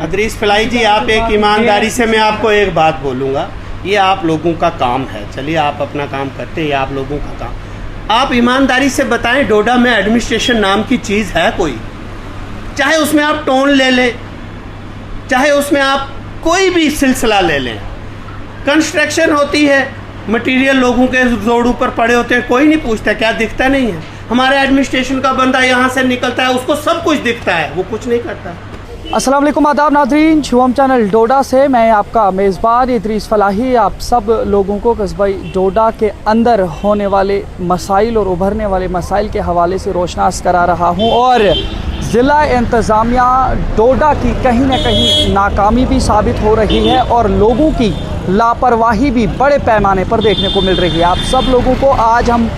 अदरीस फलाई जी, आप एक ईमानदारी से मैं आपको एक बात बोलूँगा, ये आप लोगों का काम है। चलिए आप अपना काम करते हैं, ये आप लोगों का काम। आप ईमानदारी से बताएं, डोडा में एडमिनिस्ट्रेशन नाम की चीज़ है कोई? चाहे उसमें आप टोन ले लें, चाहे उसमें आप कोई भी सिलसिला ले लें, कंस्ट्रक्शन होती है, मटेरियल लोगों के रोड ऊपर पड़े होते हैं, कोई नहीं पूछता, क्या दिखता नहीं है? हमारे एडमिनिस्ट्रेशन का बंदा यहाँ से निकलता है, उसको सब कुछ दिखता है, वो कुछ नहीं करता। अस्सलाम वालेकुम, आदाब नाज़रीन, शुभम चैनल डोडा से मैं आपका मेज़बान इदरीस फलाही आप सब लोगों को कस्बा डोडा के अंदर होने वाले मसाइल और उभरने वाले मसाइल के हवाले से रोशनास करा रहा हूँ। और ज़िला इंतज़ामिया डोडा की कहीं ना कहीं नाकामी भी साबित हो रही है और लोगों की लापरवाही भी बड़े पैमाने पर देखने को मिल रही है। आप सब लोगों को आज हम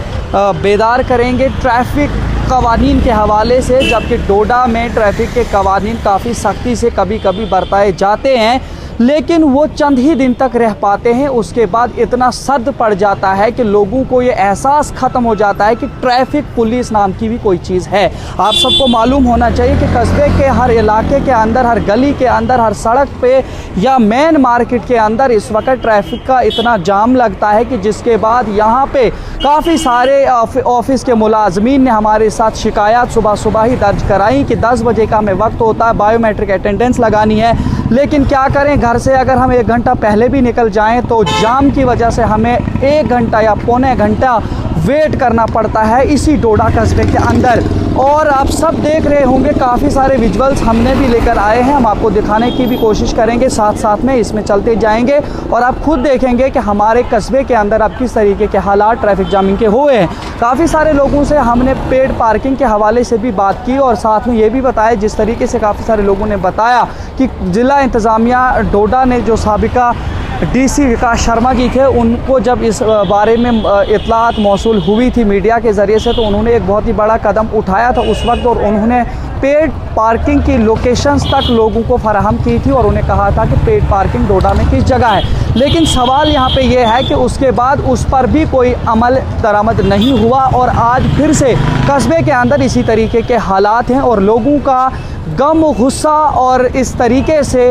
बेदार करेंगे ट्रैफिक कवानीन के हवाले से, जबकि डोडा में ट्रैफिक के कवानीन काफ़ी सख्ती से कभी कभी बरताए जाते हैं, लेकिन वो चंद ही दिन तक रह पाते हैं। उसके बाद इतना सद पड़ जाता है कि लोगों को ये एहसास ख़त्म हो जाता है कि ट्रैफिक पुलिस नाम की भी कोई चीज़ है। आप सबको मालूम होना चाहिए कि कस्बे के हर इलाके के अंदर, हर गली के अंदर, हर सड़क पे या मेन मार्केट के अंदर इस वक्त ट्रैफिक का इतना जाम लगता है कि जिसके बाद यहाँ पे काफ़ी सारे ऑफिस के मुलाजमीन ने हमारे साथ शिकायत सुबह सुबह ही दर्ज कराई कि 10 बजे का हमें वक्त होता है, बायोमेट्रिक अटेंडेंस लगानी है, लेकिन क्या करें, घर से अगर हम 1 घंटा पहले भी निकल जाएं तो जाम की वजह से हमें 1 घंटा या पौने घंटा वेट करना पड़ता है इसी डोडा कस्बे के अंदर। और आप सब देख रहे होंगे, काफ़ी सारे विजुअल्स हमने भी लेकर आए हैं, हम आपको दिखाने की भी कोशिश करेंगे, साथ साथ में इसमें चलते जाएंगे और आप खुद देखेंगे कि हमारे कस्बे के अंदर अब किस तरीके के हालात ट्रैफिक जामिंग के हुए हैं। काफ़ी सारे लोगों से हमने पेड पार्किंग के हवाले से भी बात की और साथ में ये भी बताया, जिस तरीके से काफ़ी सारे लोगों ने बताया कि ज़िला इंतज़ामिया डोडा ने जो साबिका डीसी विकास शर्मा जी थे, उनको जब इस बारे में इत्तलात मौसूल हुई थी मीडिया के ज़रिए से, तो उन्होंने एक बहुत ही बड़ा कदम उठाया था उस वक्त और उन्होंने पेड पार्किंग की लोकेशंस तक लोगों को फराहम की थी और उन्हें कहा था कि पेड पार्किंग डोडा में किस जगह है। लेकिन सवाल यहाँ पे ये है कि उसके बाद उस पर भी कोई अमल दरामद नहीं हुआ और आज फिर से कस्बे के अंदर इसी तरीके के हालात हैं और लोगों का गम, गुस्सा और इस तरीके से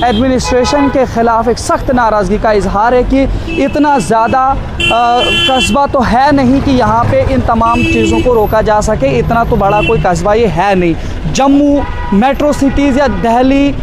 एडमिनिस्ट्रेशन के ख़िलाफ़ एक सख्त नाराज़गी का इजहार है कि इतना ज़्यादा कस्बा तो है नहीं कि यहाँ पे इन तमाम चीज़ों को रोका जा सके। इतना तो बड़ा कोई कस्बा ये है नहीं। जम्मू मेट्रो सिटीज़ या दिल्ली,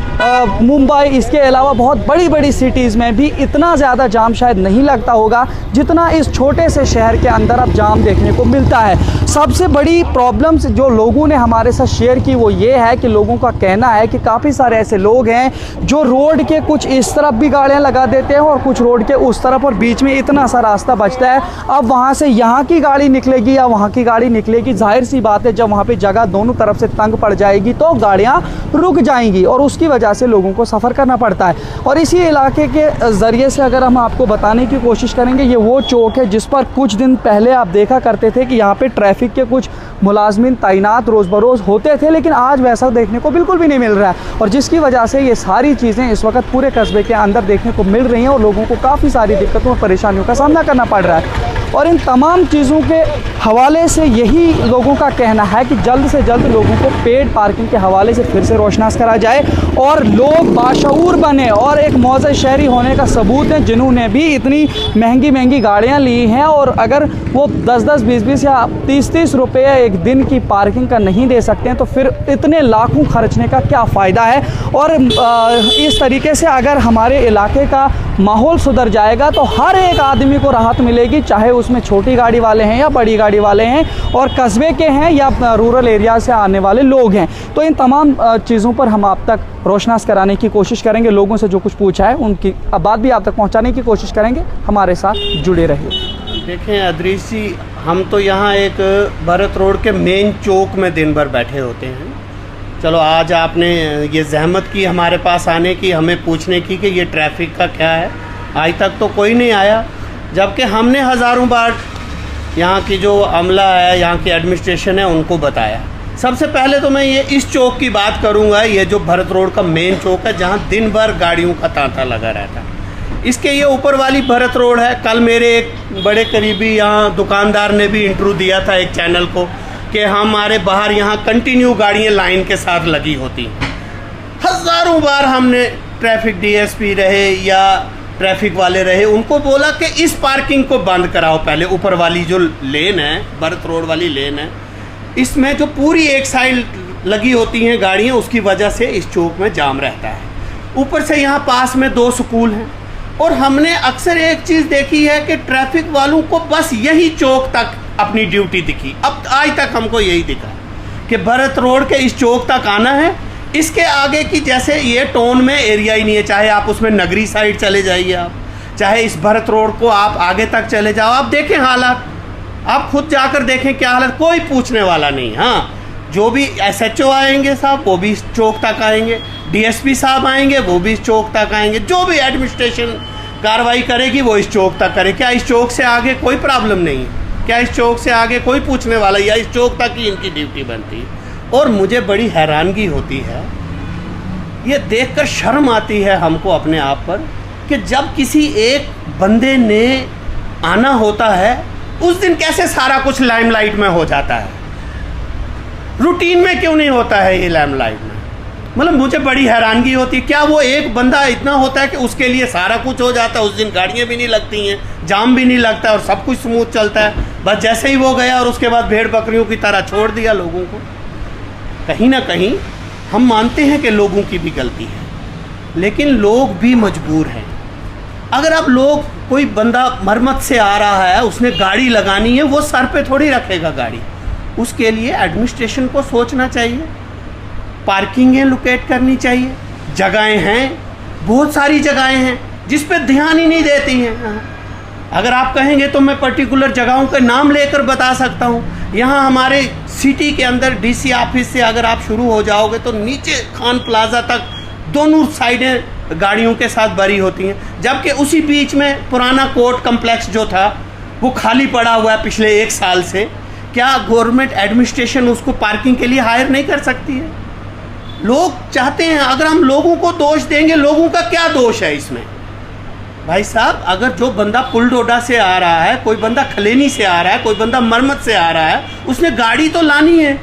मुंबई, इसके अलावा बहुत बड़ी बड़ी सिटीज़ में भी इतना ज़्यादा जाम शायद नहीं लगता होगा जितना इस छोटे से शहर के अंदर अब जाम देखने को मिलता है। सबसे बड़ी प्रॉब्लम्स जो लोगों ने हमारे साथ शेयर की वो ये है कि लोगों का कहना है कि काफ़ी सारे ऐसे लोग हैं जो रोड के कुछ इस तरफ भी गाड़ियाँ लगा देते हैं और कुछ रोड के उस तरफ, और बीच में इतना सा रास्ता बचता है। अब वहाँ से यहाँ की गाड़ी निकलेगी या वहाँ की गाड़ी निकलेगी, जाहिर सी बात है जब वहाँ पर जगह दोनों तरफ से तंग पड़ जाएगी तो गाड़ियाँ रुक जाएंगी और उसकी वजह से लोगों को सफ़र करना पड़ता है। और इसी इलाके के ज़रिए से अगर हम आपको बताने की कोशिश करेंगे, ये वो चौक है जिस पर कुछ दिन पहले आप देखा करते थे कि यहाँ पे ट्रैफिक के कुछ मुलाजमीन तैनात रोज़ बरोज़ होते थे, लेकिन आज वैसा देखने को बिल्कुल भी नहीं मिल रहा है और जिसकी वजह से ये सारी चीज़ें इस वक्त पूरे कस्बे के अंदर देखने को मिल रही हैं और लोगों को काफ़ी सारी दिक्कतों और परेशानियों का सामना करना पड़ रहा है। और इन तमाम चीज़ों के हवाले से यही लोगों का कहना है कि जल्द से जल्द लोगों को पेड पार्किंग के हवाले से फिर से रोशनास करा जाए और लोग बाशऊर बने और एक मौज़ शहरी होने का सबूत है, जिन्होंने भी इतनी महंगी महंगी गाड़ियाँ ली हैं और अगर वो 10-10, 20-20 या 30-30 रुपये एक दिन की पार्किंग का नहीं दे सकते हैं तो फिर इतने लाखों खर्चने का क्या फ़ायदा है। और इस तरीके से अगर हमारे इलाके का माहौल सुधर जाएगा तो हर एक आदमी को राहत मिलेगी, चाहे उसमें छोटी गाड़ी वाले हैं या बड़ी गाड़ी वाले हैं और कस्बे के हैं या रूरल एरिया से आने वाले लोग हैं। तो इन तमाम चीज़ों पर हम आप तक रोशनास कराने की कोशिश करेंगे, लोगों से जो कुछ पूछा है उनकी बात भी आप तक पहुंचाने की कोशिश करेंगे। हमारे साथ जुड़े रहिए। देखें अदरीस जी, हम तो यहाँ एक भरत रोड के मेन चौक में दिन भर बैठे होते हैं। चलो आज आपने ये जहमत की हमारे पास आने की, हमें पूछने की कि ये ट्रैफिक का क्या है, आज तक तो कोई नहीं आया, जबकि हमने हज़ारों बार यहाँ की जो अमला है, यहाँ की एडमिनिस्ट्रेशन है, उनको बताया। सबसे पहले तो मैं ये इस चौक की बात करूँगा, ये जो भरत रोड का मेन चौक है जहाँ दिन भर गाड़ियों का तांता लगा रहता है। इसके ये ऊपर वाली भरत रोड है। कल मेरे एक बड़े करीबी यहाँ दुकानदार ने भी इंटरव्यू दिया था एक चैनल को कि हमारे बाहर यहाँ कंटिन्यू गाड़ियाँ लाइन के साथ लगी होती हैं। हज़ारों बार हमने ट्रैफिक डीएसपी रहे या ट्रैफिक वाले रहे, उनको बोला कि इस पार्किंग को बंद कराओ पहले। ऊपर वाली जो लेन है, भरत रोड वाली लेन है, इसमें जो पूरी एक साइड लगी होती हैं गाड़ियाँ, उसकी वजह से इस चौक में जाम रहता है। ऊपर से यहाँ पास में 2 स्कूल हैं, और हमने अक्सर एक चीज़ देखी है कि ट्रैफिक वालों को बस यही चौक तक अपनी ड्यूटी दिखी। अब आज तक हमको यही दिखा कि भरत रोड के इस चौक तक आना है, इसके आगे की जैसे ये टोन में एरिया ही नहीं है। चाहे आप उसमें नगरी साइड चले जाइए, आप चाहे इस भरत रोड को आप आगे तक चले जाओ, आप देखें हालात, आप खुद जाकर देखें क्या हालत, कोई पूछने वाला नहीं। हाँ, जो भी SHO आएंगे साहब वो भी इस चौक तक आएंगे, DSP साहब आएंगे वो भी इस चौक तक आएंगे, जो भी एडमिनिस्ट्रेशन कार्रवाई करेगी वो इस चौक तक करे। क्या इस चौक से आगे कोई प्रॉब्लम नहीं है? क्या इस चौक से आगे कोई पूछने वाला, या इस चौक तक ही इनकी ड्यूटी बनती है? और मुझे बड़ी हैरानगी होती है, ये देखकर शर्म आती है हमको अपने आप पर, कि जब किसी एक बंदे ने आना होता है उस दिन कैसे सारा कुछ लाइमलाइट में हो जाता है, रूटीन में क्यों नहीं होता है ये लाइमलाइट में? मतलब मुझे बड़ी हैरानगी होती है। क्या वो एक बंदा इतना होता है कि उसके लिए सारा कुछ हो जाता है? उस दिन गाड़ियाँ भी नहीं लगती हैं, जाम भी नहीं लगता और सब कुछ स्मूथ चलता है। बस जैसे ही वो गया और उसके बाद भेड़ बकरियों की तरह छोड़ दिया लोगों को। कहीं ना कहीं हम मानते हैं कि लोगों की भी गलती है, लेकिन लोग भी मजबूर हैं। अगर अब कोई बंदा मरम्मत से आ रहा है, उसने गाड़ी लगानी है, वो सर पे थोड़ी रखेगा गाड़ी। उसके लिए एडमिनिस्ट्रेशन को सोचना चाहिए, पार्किंगें लोकेट करनी चाहिए। जगहें हैं, बहुत सारी जगहें हैं जिस पे ध्यान ही नहीं देती हैं। अगर आप कहेंगे तो मैं पर्टिकुलर जगहों के नाम लेकर बता सकता हूँ। यहाँ हमारे सिटी के अंदर DC ऑफिस से अगर आप शुरू हो जाओगे तो नीचे खान प्लाजा तक दोनों साइडें गाड़ियों के साथ भरी होती हैं, जबकि उसी बीच में पुराना कोर्ट कम्प्लेक्स जो था वो खाली पड़ा हुआ है पिछले 1 साल से। क्या गवर्नमेंट एडमिनिस्ट्रेशन उसको पार्किंग के लिए हायर नहीं कर सकती है? लोग चाहते हैं, अगर हम लोगों को दोष देंगे, लोगों का क्या दोष है इसमें? भाई साहब, अगर जो बंदा पुलडोडा से आ रहा है, कोई बंदा खलेनी से आ रहा है, कोई बंदा मरम्मत से आ रहा है, उसने गाड़ी तो लानी है,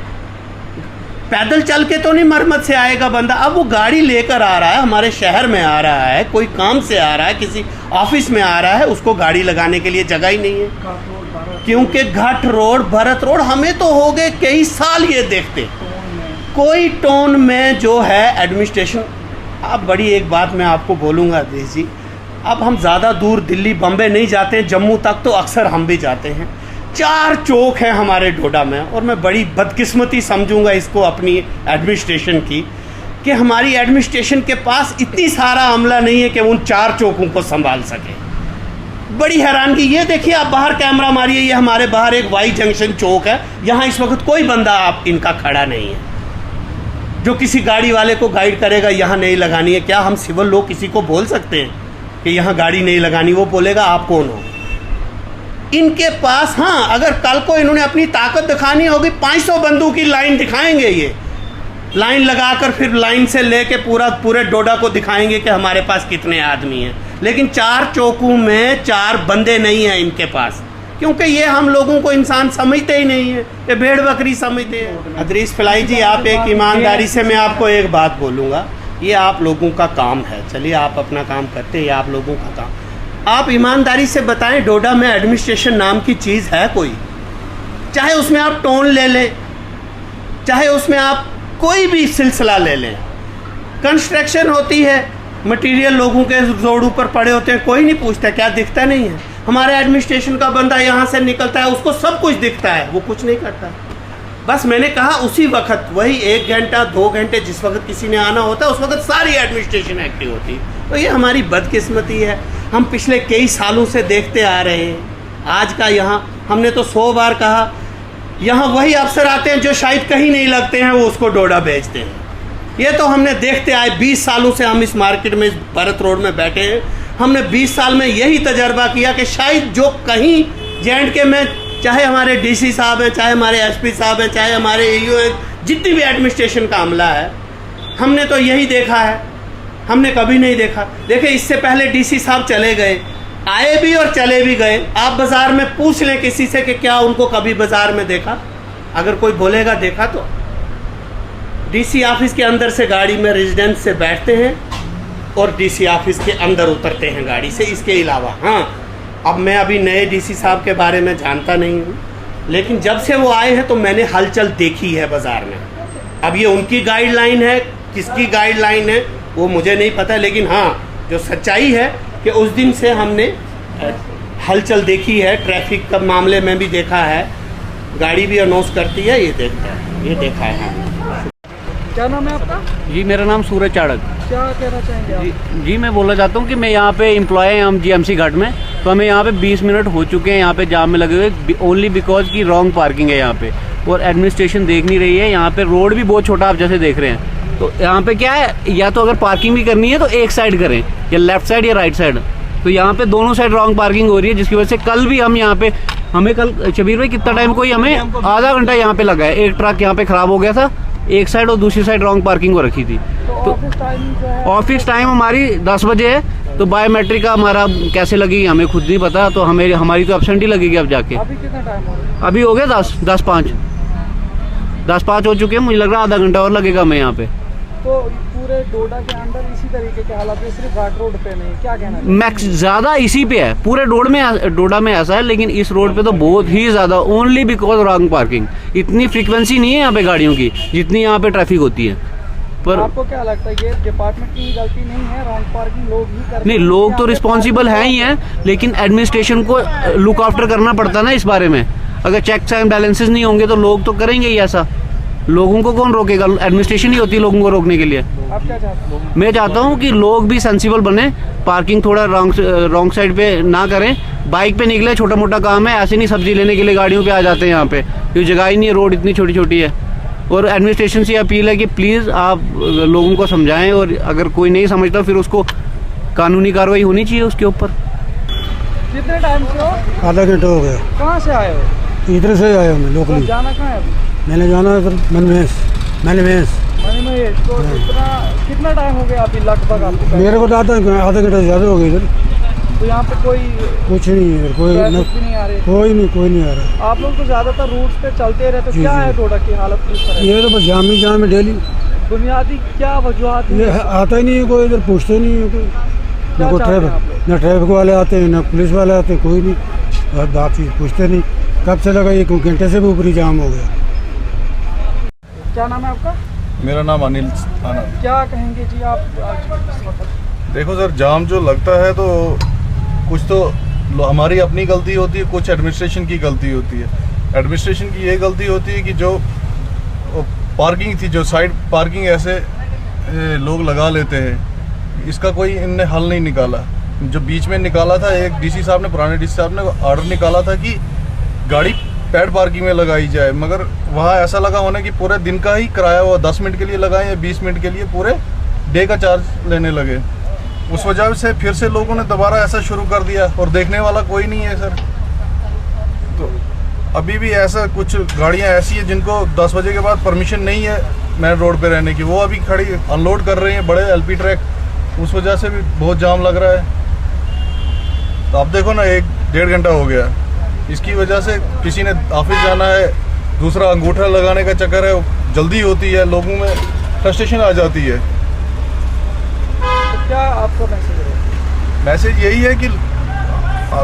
पैदल चल के तो नहीं मरम्मत से आएगा बंदा। अब वो गाड़ी लेकर आ रहा है, हमारे शहर में आ रहा है, कोई काम से आ रहा है, किसी ऑफिस में आ रहा है, उसको गाड़ी लगाने के लिए जगह ही नहीं है। क्योंकि घाट रोड, भरत रोड, हमें तो हो गए कई साल ये देखते, कोई टोन में जो है एडमिनिस्ट्रेशन। अब बड़ी एक बात मैं आपको बोलूँगा अधीश जी, अब हम ज़्यादा दूर दिल्ली बम्बे नहीं जाते हैं, जम्मू तक तो अक्सर हम भी जाते हैं। 4 चौक हैं हमारे डोडा में, और मैं बड़ी बदकिस्मती समझूंगा इसको अपनी एडमिनिस्ट्रेशन की, कि हमारी एडमिनिस्ट्रेशन के पास इतनी सारा अमला नहीं है कि उन 4 चौकों को संभाल सके। बड़ी हैरानगी। ये देखिए, आप बाहर कैमरा मारिए, ये हमारे बाहर एक वाई जंक्शन चौक है, यहाँ इस वक्त कोई बंदा आप इनका खड़ा नहीं है जो किसी गाड़ी वाले को गाइड करेगा यहाँ नहीं लगानी है। क्या हम सिविल लोग किसी को बोल सकते हैं कि यहाँ गाड़ी नहीं लगानी? वो बोलेगा आप कौन हो? इनके पास, हाँ, अगर कल को इन्होंने अपनी ताकत दिखानी होगी, 500 बंदूक की लाइन दिखाएंगे, ये लाइन लगाकर फिर लाइन से लेके पूरे डोडा को दिखाएंगे कि हमारे पास कितने आदमी हैं। लेकिन 4 चौकों में 4 बंदे नहीं हैं इनके पास, क्योंकि ये हम लोगों को इंसान समझते ही नहीं है, ये भेड़ बकरी समझते हैं। अदरीस फलाई जी, आप एक ईमानदारी से, मैं आपको एक बात बोलूँगा, ये आप लोगों का काम है, चलिए आप अपना काम करते हैं, ये आप लोगों का काम। आप ईमानदारी से बताएं, डोडा में एडमिनिस्ट्रेशन नाम की चीज़ है कोई? चाहे उसमें आप टोन ले लें, चाहे उसमें आप कोई भी सिलसिला ले लें, कंस्ट्रक्शन होती है, मटेरियल लोगों के रोड ऊपर पड़े होते हैं, कोई नहीं पूछता, क्या दिखता नहीं है? हमारे एडमिनिस्ट्रेशन का बंदा यहाँ से निकलता है, उसको सब कुछ दिखता है, वो कुछ नहीं करता। बस मैंने कहा उसी वक्त, वही 1 घंटा 2 घंटे जिस वक्त किसी ने आना होता है, उस वक्त सारी एडमिनिस्ट्रेशन एक्टिव होती है। तो ये हमारी बदकिस्मती है, हम पिछले कई सालों से देखते आ रहे हैं। आज का यहाँ हमने तो 100 बार कहा, यहाँ वही अफसर आते हैं जो शायद कहीं नहीं लगते हैं, वो उसको डोडा भेजते हैं। ये तो हमने देखते आए, 20 सालों से हम इस मार्केट में, इस भरत रोड में बैठे हैं। हमने 20 साल में यही तजर्बा किया कि शायद जो कहीं J&K में, चाहे हमारे DC साहब हैं, चाहे हमारे SP साहब हैं, चाहे हमारे AU हैं, जितनी भी एडमिनिस्ट्रेशन का अमला है, हमने तो यही देखा है, हमने कभी नहीं देखा। देखिए, इससे पहले DC साहब चले गए, आए भी और चले भी गए। आप बाज़ार में पूछ लें किसी से कि क्या उनको कभी बाज़ार में देखा, अगर कोई बोलेगा देखा तो डीसी ऑफिस के अंदर से गाड़ी में रेजिडेंस से बैठते हैं और डीसी ऑफिस के अंदर उतरते हैं गाड़ी से। इसके अलावा हाँ, अब मैं अभी नए डीसी साहब के बारे में जानता नहीं हूँ, लेकिन जब से वो आए हैं तो मैंने हलचल देखी है बाज़ार में। अब ये उनकी गाइडलाइन है, किसकी गाइडलाइन है वो मुझे नहीं पता, लेकिन हाँ जो सच्चाई है कि उस दिन से हमने हलचल देखी है। ट्रैफिक का मामले में भी देखा है, गाड़ी भी अनाउंस करती है, ये देखा है हमने। क्या नाम है आपका? जी मेरा नाम सूरज चाड़क। क्या कहना चाहेंगे आप? जी मैं बोलना चाहता हूँ कि मैं यहाँ पे एम्प्लॉय हैं हम जीएमसी घाट में, तो हमें यहाँ पे 20 मिनट हो चुके हैं यहाँ पे जाम में लगे हुए, ओनली बिकॉज की रॉन्ग पार्किंग है यहाँ पे और एडमिनिस्ट्रेशन देख नहीं रही है। यहाँ पे रोड भी बहुत छोटा आप जैसे देख रहे हैं, तो यहाँ पे क्या है, या तो अगर पार्किंग भी करनी है तो एक साइड करें, या लेफ्ट साइड या राइट साइड। तो यहाँ पे दोनों साइड रॉन्ग पार्किंग हो रही है, जिसकी वजह से कल भी हम यहाँ पे, हमें कल शबीर भाई कितना टाइम, कोई हमें आधा घंटा यहाँ पे लगा है। एक ट्रक यहाँ पे खराब हो गया था एक साइड और दूसरी साइड रॉन्ग पार्किंग हो रखी थी। तो ऑफिस टाइम हमारी 10 बजे है, तो बायोमेट्रिक का हमारा कैसे लगेगी हमें खुद नहीं पता, तो हमारी तो एब्सेंट ही लगेगी अब जाके। अभी कितना टाइम हो गया? अभी हो गया 10:05 हो चुके हैं, मुझे लग रहा है आधा घंटा और लगेगा हमें यहाँ पे। तो पूरे डोडा के अंदर इसी तरीके के हालात है, सिर्फ घाट रोड पे नहीं, क्या कहना है? मैक्स ज़्यादा इसी पे है, पूरे डोडा में ऐसा है, लेकिन इस रोड पे तो बहुत ही ज़्यादा, ओनली बिकॉज रॉन्ग पार्किंग। इतनी फ्रीक्वेंसी नहीं है यहाँ पे गाड़ियों की जितनी यहाँ पे ट्रैफिक होती है। पर आपको क्या लगता है ये डिपार्टमेंट की गलती नहीं है? रॉन्ग पार्किंग लोग ही करते हैं। नहीं, लोग तो रिस्पॉन्सिबल हैं ही हैं, लेकिन एडमिनिस्ट्रेशन को लुक आफ्टर करना पड़ता ना इस बारे में। अगर चेक्स एंड बैलेंसेस नहीं होंगे तो लोग तो करेंगे ही ऐसा। लोगों को कौन रोकेगा? एडमिनिस्ट्रेशन ही होती है लोगों को रोकने के लिए। आप क्या चाहते हैं? मैं चाहता हूँ कि लोग भी सेंसिबल बने, पार्किंग थोड़ा रॉन्ग साइड पे ना करें, बाइक पे निकले, छोटा मोटा काम है, ऐसे नहीं सब्जी लेने के लिए गाड़ियों पे आ जाते हैं यहाँ पे, क्योंकि जगह ही नहीं है, रोड इतनी छोटी छोटी है। और एडमिनिस्ट्रेशन से अपील है कि प्लीज़ आप लोगों को समझाएं, और अगर कोई नहीं समझता फिर उसको कानूनी कार्रवाई होनी चाहिए उसके ऊपर। कितने टाइम से हो? आधा घंटा हो गया। कहाँ से आए हो? इधर से आया हूँ मैं, लोकली। जाना कहाँ है अभी? मैंने जाना है इधर मनमेस। तो इतना कितना टाइम हो गया अभी लगभग आपको? मेरे को तो आधा घंटा ज़्यादा हो गया इधर। तो यहाँ पे कोई कुछ नहीं है इधर, कोई नहीं आ रहे? कोई नहीं आ रहा। आप लोग तो ज़्यादातर रूट्स पे चलते रहते, तो क्या है डोडा की हालत किस तरह? ये तो बस जाम है डेली। बुनियादी क्या वजूहत ये आता ही नहीं है कोई, इधर पूछते नहीं है कोई। ना कोई ट्रैफिक वाले आते हैं, ना पुलिस वाले आते हैं, कोई नहीं, बस बात चीज़ पूछते नहीं। कब से लगा, 1 घंटे से भी ऊपरी जाम हो गया। क्या नाम है आपका? मेरा नाम अनिल आनंद। क्या कहेंगे जी आप आज? देखो सर, जाम जो लगता है तो कुछ तो हमारी अपनी गलती होती है, कुछ एडमिनिस्ट्रेशन की गलती होती है। एडमिनिस्ट्रेशन की ये गलती होती है कि जो पार्किंग थी, जो साइड पार्किंग ऐसे लोग लगा लेते हैं, इसका कोई इनने हल नहीं निकाला। जो बीच में निकाला था, एक डीसी साहब ने, पुराने डीसी साहब ने ऑर्डर निकाला था कि गाड़ी पैड पार्किंग में लगाई जाए, मगर वहाँ ऐसा लगा होने कि पूरे दिन का ही किराया वो 10 मिनट के लिए लगाए या 20 मिनट के लिए पूरे डे का चार्ज लेने लगे। उस वजह से फिर से लोगों ने दोबारा ऐसा शुरू कर दिया, और देखने वाला कोई नहीं है सर। तो अभी भी ऐसा कुछ गाड़ियाँ ऐसी हैं जिनको 10 बजे के बाद परमिशन नहीं है मेन रोड पे रहने की, वो अभी खड़ी अनलोड कर रही हैं बड़े एलपी ट्रैक, उस वजह से भी बहुत जाम लग रहा है। तो अब देखो ना, 1-1.5 घंटा हो गया, इसकी वजह से किसी ने ऑफिस जाना है, दूसरा अंगूठा लगाने का चक्कर है, जल्दी होती है, लोगों में फ्रस्ट्रेशन आ जाती है। तो क्या आपका मैसेज है? मैसेज यही है कि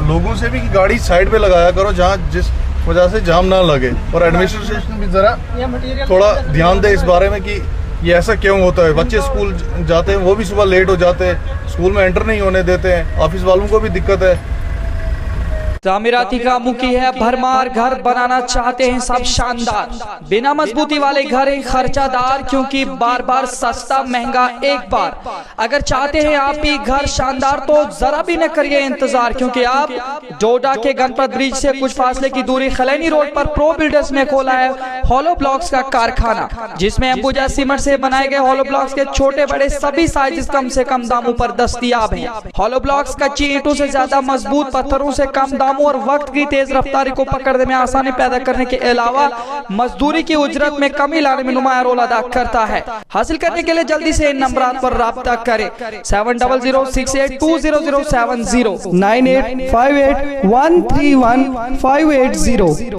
लोगों से भी कि गाड़ी साइड पे लगाया करो जहाँ जिस वजह से जाम ना लगे, और एडमिनिस्ट्रेशन भी ज़रा थोड़ा ध्यान दे इस बारे में कि ये ऐसा क्यों होता है। बच्चे स्कूल जाते हैं, वो भी सुबह लेट हो जाते हैं, स्कूल में एंटर नहीं होने देते हैं, ऑफिस वालों को भी दिक्कत है। तामीराती कामों की है भरमार, घर बनाना चाहते हैं सब शानदार, बिना मजबूती वाले घर हैं खर्चादार, क्योंकि बार बार सस्ता महंगा एक बार। अगर चाहते हैं आप भी घर शानदार तो जरा भी न करिए इंतजार, क्योंकि आप डोडा के गणपत ब्रिज से कुछ फासले की दूरी खलैनी रोड पर प्रो बिल्डर्स ने खोला है हॉलो ब्लॉक्स का कारखाना, जिसमें अंबुजा सीमेंट से बनाए गए हॉलो ब्लॉक्स के छोटे बड़े सभी साइज कम से कम दामों पर दस्तयाब हैं। हॉलो ब्लॉक्स कच्ची ईंटों से ज्यादा मजबूत, पत्थरों से कम दामों और वक्त की तेज रफ्तारी को पकड़ने में आसानी पैदा करने के अलावा मजदूरी की उजरत में कमी लाने में नुमाया रोल अदा करता है। हासिल करने के लिए जल्दी से इन नंबरात पर राब्ता करें 7006820070 9858131580।